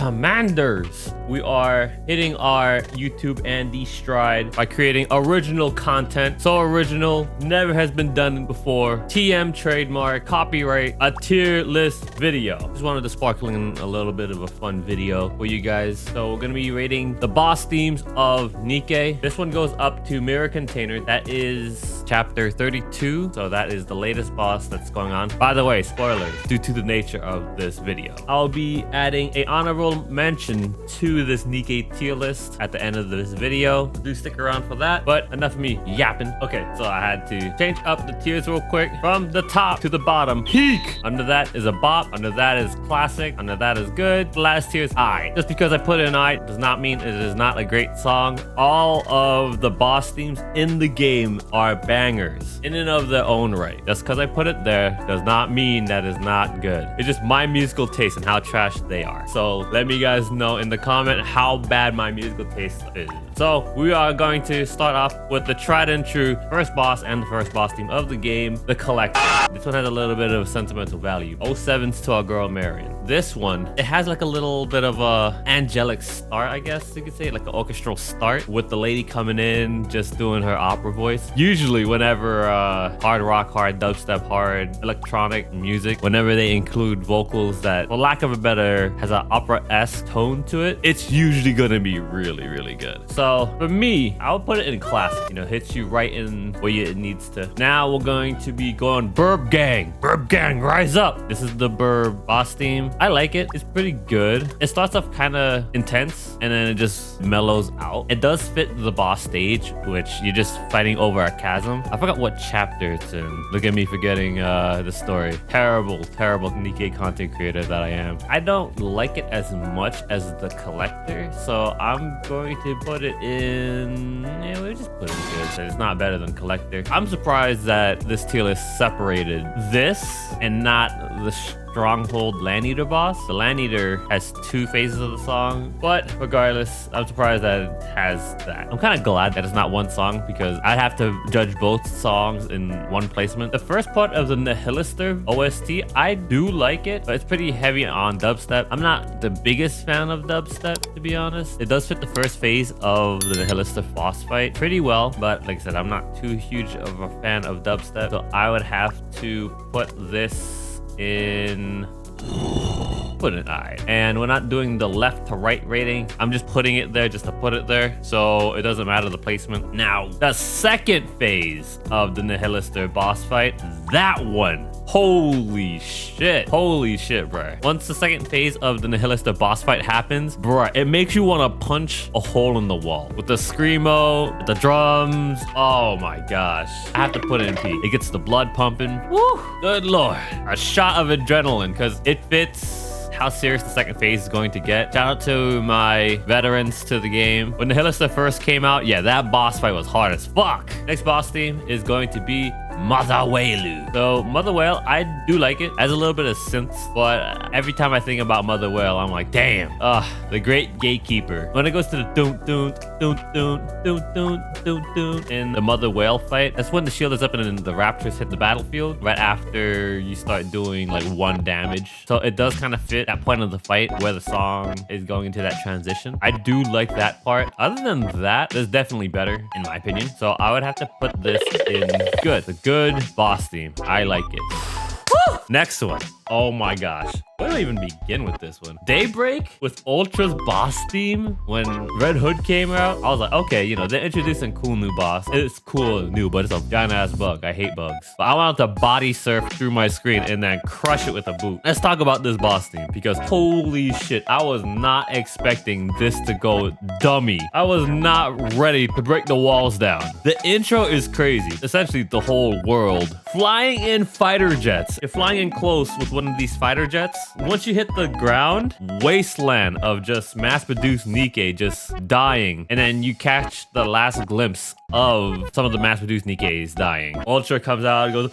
Commanders. We are hitting our YouTube Andy stride by creating original content. So original, never has been done before. TM trademark, copyright, a tier list video. Just wanted to sparkle in a little bit of a fun video for you guys. So we're gonna be rating the boss themes of Nikke. This one goes up to Mirror Container. That is chapter 32. So that is the latest boss that's going on. By the way, spoilers due to the nature of this video. I'll be adding a honorable mention to this Nikke tier list at the end of this video. Do stick around for that, but enough of me yapping. Okay, so I had to change up the tiers real quick from the top to the bottom. Peak. Under that is a bop. Under that is classic. Under that is good. The last tier is I. Just because I put in I does not mean it is not a great song. All of the boss themes in the game are bangers in and of their own right. Just because I put it there does not mean that is not good. It's just my musical taste and how trash they are. So let me guys know in the comment how bad my musical taste is. So we are going to start off with the tried and true first boss and the first boss theme of the game, the Collector. This one has a little bit of sentimental value. 07's to our girl Marion. This one, it has like a little bit of a angelic start, I guess you could say, like an orchestral start with the lady coming in, just doing her opera voice. Usually whenever hard rock, hard dubstep, hard electronic music, whenever they include vocals that, for lack of a better, has an opera-esque tone to it, it's usually gonna be really, really good. So for me, I would put it in classic, you know, hits you right in where it needs to. Now we're going to be going Burb Gang. Burb Gang, rise up. This is the Burb boss theme. I like it. It's pretty good. It starts off kind of intense and then it just mellows out. It does fit the boss stage, which you're just fighting over a chasm. I forgot what chapter it's in. Look at me forgetting the story. Terrible Nikke content creator that I am. I don't like it as much as the Collector, so I'm going to put it in, yeah, we'll just put it in good. So it's not better than Collector. I'm surprised that this tier list separated this and not the Stronghold Landeater boss. The Landeater has two phases of the song, but regardless, I'm surprised that it has that. I'm kind of glad that it's not one song because I'd have to judge both songs in one placement. The first part of the Nihilister OST, I do like it, but it's pretty heavy on dubstep. I'm not the biggest fan of dubstep, to be honest. It does fit the first phase of the Nihilister boss fight pretty well, but like I said, I'm not too huge of a fan of dubstep, so I would have to put this in, put an I. And we're not doing the left to right rating. I'm just putting it there just to put it there, so it doesn't matter the placement. Now, the second phase of the Nihilister boss fight, that one, holy shit, bruh. Once the second phase of the Nihilister boss fight happens, bruh, it makes you want to punch a hole in the wall. With the screamo, with the drums, oh my gosh. I have to put it in P. It gets the blood pumping. Woo, good lord. A shot of adrenaline, because it fits how serious the second phase is going to get. Shout out to my veterans to the game. When Nihilister first came out, yeah, that boss fight was hard as fuck. Next boss theme is going to be Mother Whale. So Mother Whale, I do like it. Has a little bit of synths, but every time I think about Mother Whale, I'm like, damn. The great gatekeeper. When it goes to the doon doon doon doon doon doon doon doon in the Mother Whale fight, that's when the shield is up and then the raptors hit the battlefield right after you start doing like 1 damage. So it does kind of fit that point of the fight where the song is going into that transition. I do like that part. Other than that, there's definitely better in my opinion. So I would have to put this in good. The good boss theme. I like it. Woo! Next one. Oh my gosh. Where do I even begin with this one? Daybreak with Ultra's boss theme. When Red Hood came out, I was like, okay, you know, they're introducing cool new boss. It's cool and new, but it's a giant ass bug. I hate bugs. But I wanted to body surf through my screen and then crush it with a boot. Let's talk about this boss theme because holy shit, I was not expecting this to go dummy. I was not ready to break the walls down. The intro is crazy. Essentially the whole world flying in fighter jets. You're flying in close with one of these fighter jets. Once you hit the ground, wasteland of just mass-produced Nikke just dying. And then you catch the last glimpse of some of the mass-produced Nikkes dying. Ultra comes out and goes,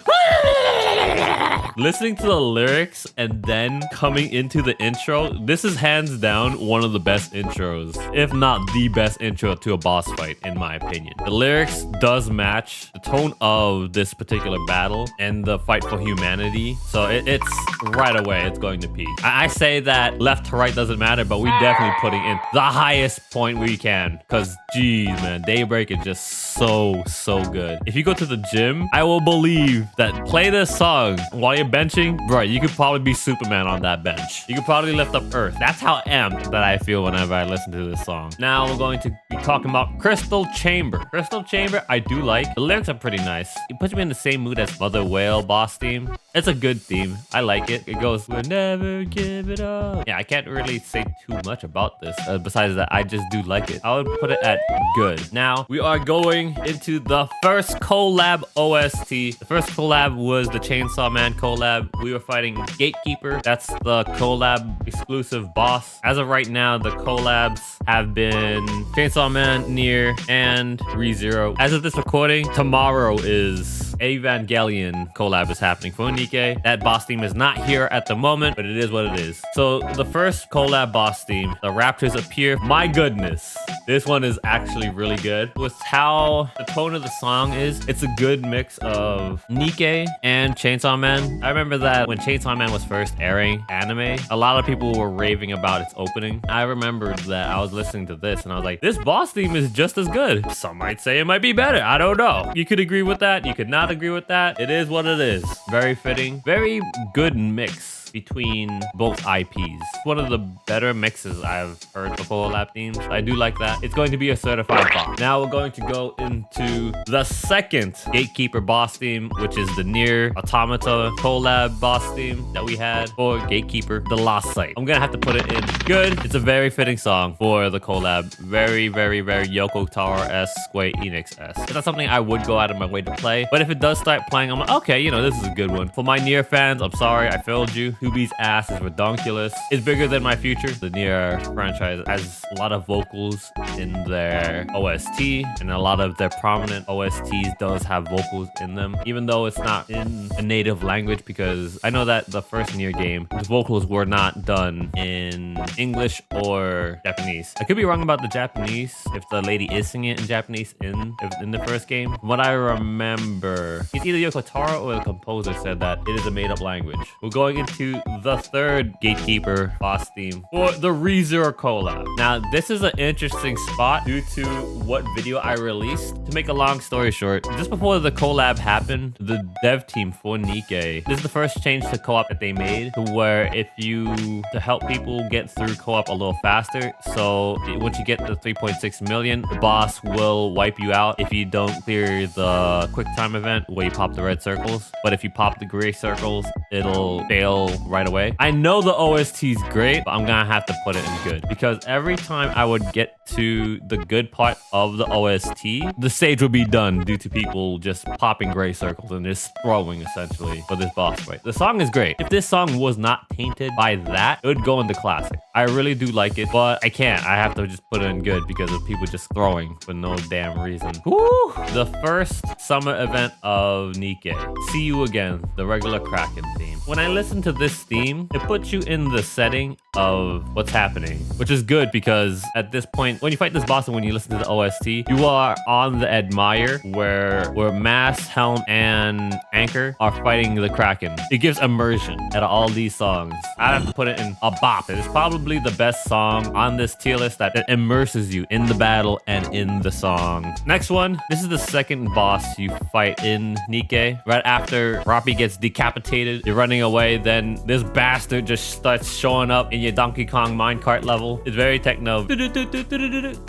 Listening to the lyrics and then coming into the intro, this is hands down one of the best intros, if not the best intro to a boss fight, in my opinion. The lyrics does match the tone of this particular battle and the fight for humanity, so it's right away, it's going to peak. I say that left to right doesn't matter, but we definitely putting in the highest point we can, because geez, man, Daybreak is just so good. If you go to the gym, I will believe that play this song while you're benching, bro, you could probably be Superman on that bench. You could probably lift up Earth. That's how amped that I feel whenever I listen to this song. Now we're going to be talking about Crystal Chamber. Crystal Chamber, I do like. The lyrics are pretty nice. It puts me in the same mood as Mother Whale boss theme. It's a good theme. I like it. It goes, we'll never give it up. Yeah, I can't really say too much about this. Besides that, I just do like it. I would put it at good. Now, we are going into the first collab OST. The first collab was the Chainsaw Man collab. We were fighting Gatekeeper. That's the collab exclusive boss. As of right now, the collabs have been Chainsaw Man, Nier, and ReZero. As of this recording, tomorrow is Evangelion collab is happening for Nikke. That boss theme is not here at the moment, but it is what it is. So the first collab boss theme, the Raptors appear. My goodness, this one is actually really good. With how the tone of the song is, it's a good mix of Nikke and Chainsaw Man. I remember that when Chainsaw Man was first airing anime, a lot of people were raving about its opening. I remembered that I was listening to this and I was like, this boss theme is just as good. Some might say it might be better. I don't know. You could agree with that. You could not agree with that. It is what it is. Very fitting. Very good mix between both IPs. One of the better mixes I've heard for collab themes. I do like that. It's going to be a certified boss. Now we're going to go into the second Gatekeeper boss theme, which is the Nier Automata collab boss theme that we had for Gatekeeper, The Lost Sight. I'm gonna have to put it in good. It's a very fitting song for the collab. Very Yoko Taro-esque, Square Enix-esque. It's not something I would go out of my way to play, but if it does start playing, I'm like, okay, you know, this is a good one. For my Nier fans, I'm sorry, I failed you. 2B's ass is redonkulous. It's bigger than my future. The Nier franchise has a lot of vocals in their OST, and a lot of their prominent OSTs does have vocals in them, even though it's not in a native language, because I know that the first Nier game, the vocals were not done in English or Japanese. I could be wrong about the Japanese, if the lady is singing it in Japanese in the first game. From what I remember, it's either Yoko Taro or the composer said that it is a made-up language. We're going into the third Gatekeeper boss theme for the ReZero collab. Now, this is an interesting spot due to what video I released. To make a long story short, just before the collab happened, the dev team for Nikke, this is the first change to co-op that they made, to where to help people get through co-op a little faster. So once you get the 3.6 million, the boss will wipe you out if you don't clear the quick time event where you pop the red circles. But if you pop the gray circles, it'll fail right away. I know the OST is great, but I'm gonna have to put it in good, because every time I would get to the good part of the OST, the stage would be done due to people just popping gray circles and just throwing essentially for this boss fight. The song is great. If this song was not tainted by that, it would go into classic. I really do like it, but I can't. I have to just put it in good because of people just throwing for no damn reason. Woo! The first summer event of Nikke. See You Again, the regular Kraken theme. When I listen to this theme, it puts you in the setting of what's happening, which is good because at this point, when you fight this boss and when you listen to the OST, you are on the Admire where Mass, Helm, and Anchor are fighting the Kraken. It gives immersion out of all these songs. I have to put it in a bop. It is probably the best song on this tier list that immerses you in the battle and in the song. Next one, this is the second boss you fight in Nikke. Right after Rappi gets decapitated, you're running away, then this bastard just starts showing up in your Donkey Kong minecart level. It's very techno.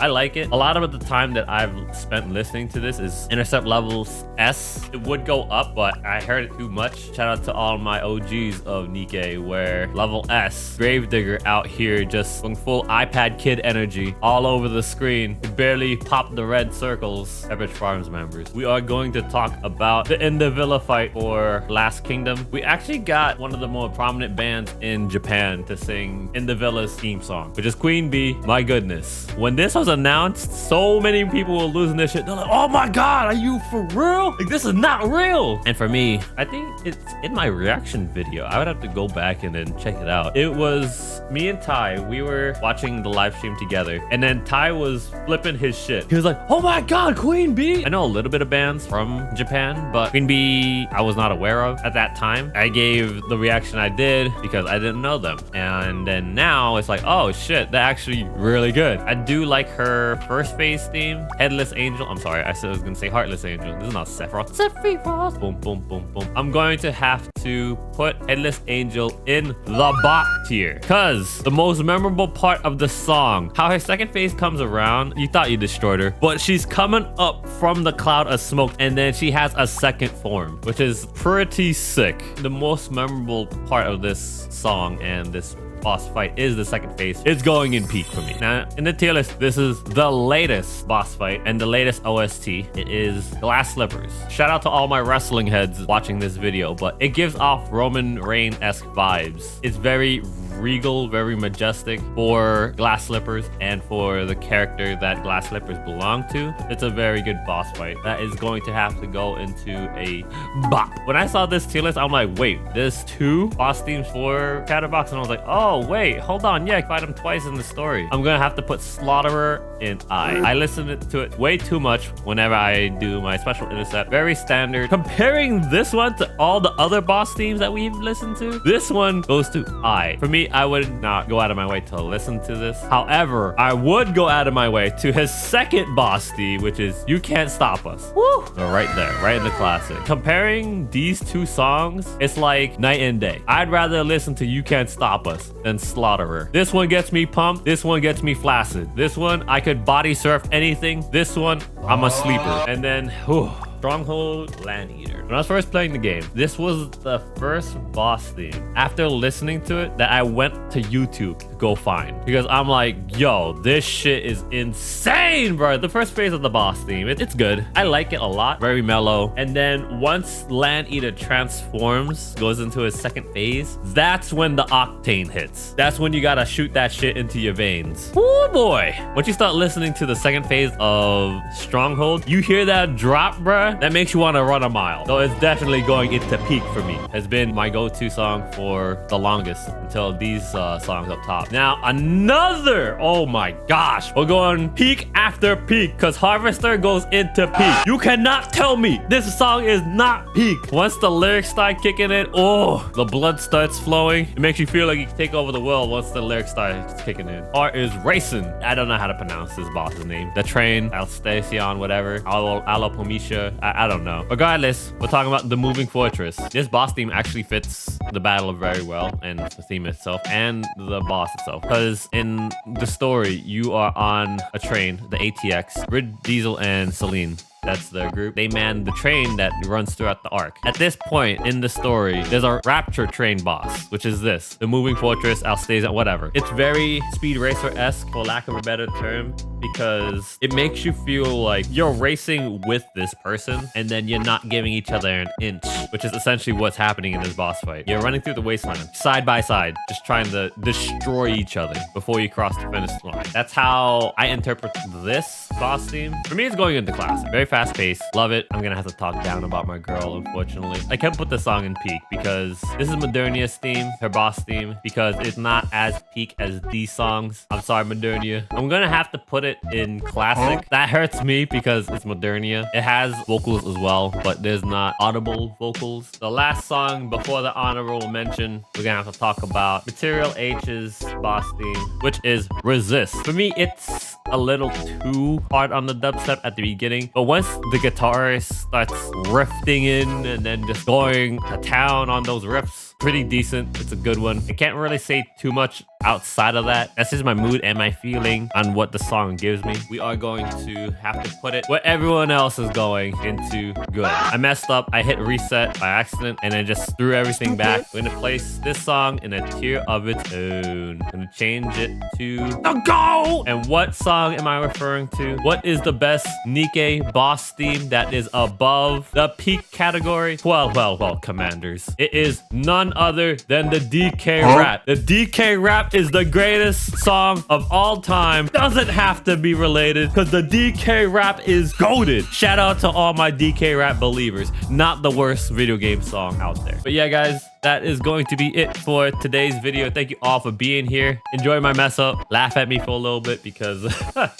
I like it. A lot of the time that I've spent listening to this is intercept levels S. It would go up, but I heard it too much. Shout out to all my OGs of Nikke, where level S, Gravedigger out here just going full iPad kid energy all over the screen. You barely pop the red circles. Average Farms members. We are going to talk about the end of Villa fight for Last Kingdom. We actually got one of the more prominent bands in Japan to sing In the Villa's theme song, which is Queen Bee. My goodness. When this was announced, so many people were losing their shit. They're like, oh my God, are you for real? Like, this is not real. And for me, I think it's in my reaction video. I would have to go back and then check it out. It was me and Ty. We were watching the live stream together. And then Ty was flipping his shit. He was like, oh my God, Queen Bee. I know a little bit of bands from Japan, but Queen Bee, I was not aware of at that time. I gave the reaction I did because I didn't know them. And then now it's like, oh shit, they're actually really good. I do like her first phase theme, Headless Angel. I'm sorry, I said I was gonna say Heartless Angel. This is not Sephiroth. Sephiroth. Boom, boom, boom, boom. I'm going to have to put Headless Angel in the bot tier because the most memorable part of the song, how her second phase comes around, you thought you destroyed her, but she's coming up from the cloud of smoke and then she has a second form, which is pretty sick. The most memorable part of this song and this boss fight is the second phase. It's going in peak for me. Now, in the tier list, this is the latest boss fight and the latest OST. It is Glass Slippers. Shout out to all my wrestling heads watching this video, but it gives off Roman Reigns-esque vibes. It's very regal, very majestic for Glass Slippers and for the character that Glass Slippers belong to. It's a very good boss fight that is going to have to go into a bop. When I saw this tier list, I'm like, wait, there's 2 boss themes for Chatterbox, and I was like, oh wait, hold on, yeah, I fight him twice in the story. I'm gonna have to put Slaughterer in I listen to it way too much whenever I do my special intercept. Very standard. Comparing this one to all the other boss themes that we've listened to, this one goes to I. For me, I would not go out of my way to listen to this. However, I would go out of my way to his second boss theme, which is You Can't Stop Us. Woo! So right there, right in the classic. Comparing these 2 songs, it's like night and day. I'd rather listen to You Can't Stop Us than Slaughterer. This one gets me pumped. This one gets me flaccid. This one, I could body surf anything. This one, I'm a sleeper. And then, whew, Stronghold Land Eater. When I was first playing the game, this was the first boss theme after listening to it that I went to YouTube to go find, because I'm like, yo, this shit is insane, bro. The first phase of the boss theme, it's good. I like it a lot. Very mellow. And then once Land Eater transforms, goes into his second phase, that's when the octane hits. That's when you gotta shoot that shit into your veins. Oh boy. Once you start listening to the second phase of Stronghold, you hear that drop, bruh. That makes you want to run a mile. So it's definitely going into peak for me. Has been my go-to song for the longest until these songs up top. Now another, oh my gosh, we're going peak after peak because Harvester goes into peak. You cannot tell me this song is not peak. Once the lyrics start kicking in, oh, the blood starts flowing. It makes you feel like you can take over the world once the lyrics start kicking in. Heart is racing. I don't know how to pronounce this boss's name. The train, Alstacion, whatever. Alopomisha. I don't know. Regardless, we're talking about the moving fortress. This boss theme actually fits the battle very well, and the theme itself and the boss itself, because in the story you are on a train, the ATX. Rid, Diesel, and Celine, that's their group. They man the train that runs throughout the arc. At this point in the story, there's a Rapture train boss, which is this. The moving fortress, Alstasia, whatever. It's very Speed Racer-esque, for lack of a better term, because it makes you feel like you're racing with this person and then you're not giving each other an inch, which is essentially what's happening in this boss fight. You're running through the wasteland, side by side, just trying to destroy each other before you cross the finish line. That's how I interpret this boss theme. For me, it's going into classic. Very fast paced. Love it. I'm gonna have to talk down about my girl, unfortunately. I can't put the song in peak because this is Modernia's theme, her boss theme, because it's not as peak as these songs. I'm sorry, Modernia. I'm gonna have to put it in classic. That hurts me because it's Modernia. It has vocals as well, but there's not audible vocals. The last song before the honorable mention, we're gonna have to talk about Material H's boss theme, which is Resist. For me, it's a little too hard on the dubstep at the beginning, but once the guitarist starts riffing in and then just going to town on those riffs, pretty decent. It's a good one. I can't really say too much outside of that. That's just my mood and my feeling on what the song gives me. We are going to have to put it where everyone else is going, into good. I messed up. I hit reset by accident and then just threw everything back. I'm gonna place this song in a tier of its own. I'm gonna change it to the Go! And what song am I referring to? What is the best Nikke boss theme that is above the peak category? Well, COMMNADERS. It is none none other than the DK rap. The DK rap is the greatest song of all time. Doesn't have to be related because the DK rap is goated. Shout out to all my DK rap believers. Not the worst video game song out there. But yeah, guys, that is going to be it for today's video. Thank you all for being here. Enjoy my mess up. Laugh at me for a little bit because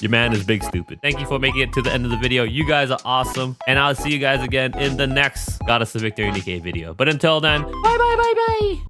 your man is big stupid. Thank you for making it to the end of the video. You guys are awesome. And I'll see you guys again in the next Goddess of Victory Nikke video. But until then, bye bye bye bye.